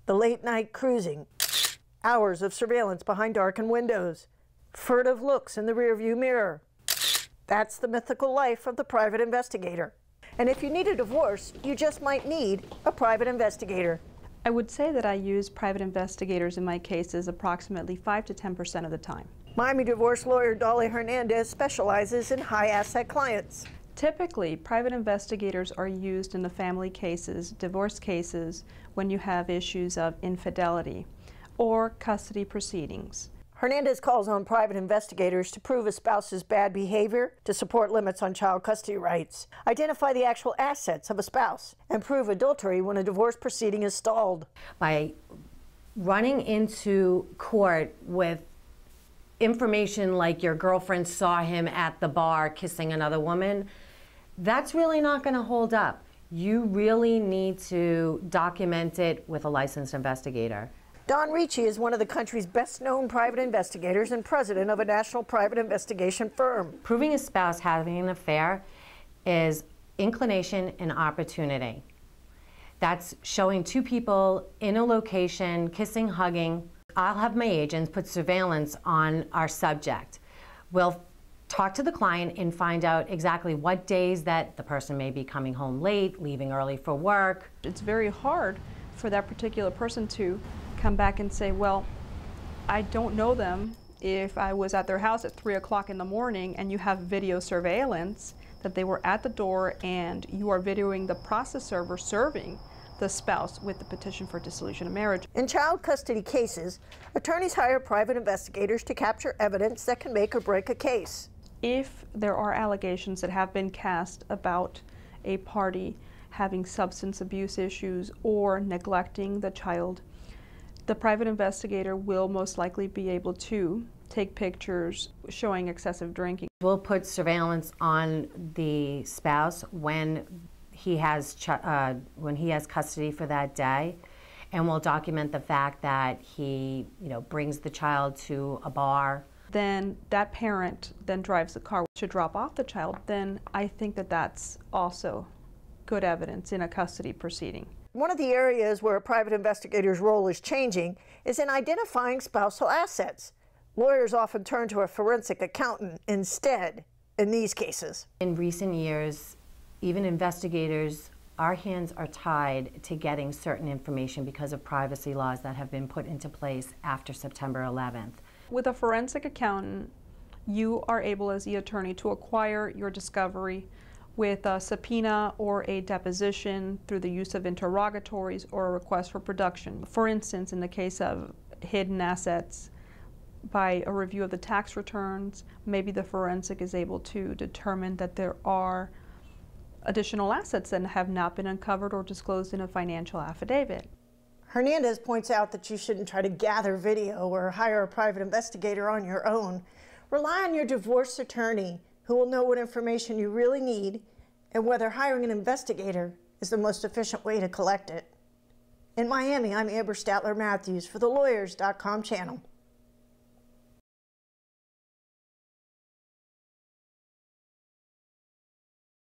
the late-night cruising, hours of surveillance behind darkened windows, furtive looks in the rearview mirror. That's the mythical life of the private investigator. And if you need a divorce, you just might need a private investigator. I would say that I use private investigators in my cases approximately 5 to 10% of the time. Miami divorce lawyer Dolly Hernandez specializes in high-asset clients. Typically, private investigators are used in the family cases, divorce cases, when you have issues of infidelity or custody proceedings. Hernandez calls on private investigators to prove a spouse's bad behavior, to support limits on child custody rights, identify the actual assets of a spouse, and prove adultery when a divorce proceeding is stalled. By running into court with information like your girlfriend saw him at the bar kissing another woman, that's really not going to hold up. You really need to document it with a licensed investigator. Don Ricci is one of the country's best-known private investigators and president of a national private investigation firm. Proving a spouse having an affair is inclination and opportunity. That's showing two people in a location, kissing, hugging. I'll have my agents put surveillance on our subject. We'll talk to the client and find out exactly what days that the person may be coming home late, leaving early for work. It's very hard for that particular person to come back and say, well, I don't know them. If I was at their house at 3 o'clock in the morning and you have video surveillance that they were at the door and you are videoing the process server serving the spouse with the petition for dissolution of marriage. In child custody cases, attorneys hire private investigators to capture evidence that can make or break a case. If there are allegations that have been cast about a party having substance abuse issues or neglecting the child, the private investigator will most likely be able to take pictures showing excessive drinking. We'll put surveillance on the spouse when he has custody for that day, and we'll document the fact that he, brings the child to a bar. Then that parent then drives the car to drop off the child. Then I think that that's also good evidence in a custody proceeding. One of the areas where a private investigator's role is changing is in identifying spousal assets. Lawyers often turn to a forensic accountant instead in these cases. In recent years, even investigators, our hands are tied to getting certain information because of privacy laws that have been put into place after September 11th. With a forensic accountant, you are able as the attorney to acquire your discovery with a subpoena or a deposition through the use of interrogatories or a request for production. For instance, in the case of hidden assets, by a review of the tax returns, maybe the forensic is able to determine that there are additional assets that have not been uncovered or disclosed in a financial affidavit. Hernandez points out that you shouldn't try to gather video or hire a private investigator on your own. Rely on your divorce attorney, who will know what information you really need and whether hiring an investigator is the most efficient way to collect it. In Miami, I'm Statler-Matthews for the Lawyers.com channel.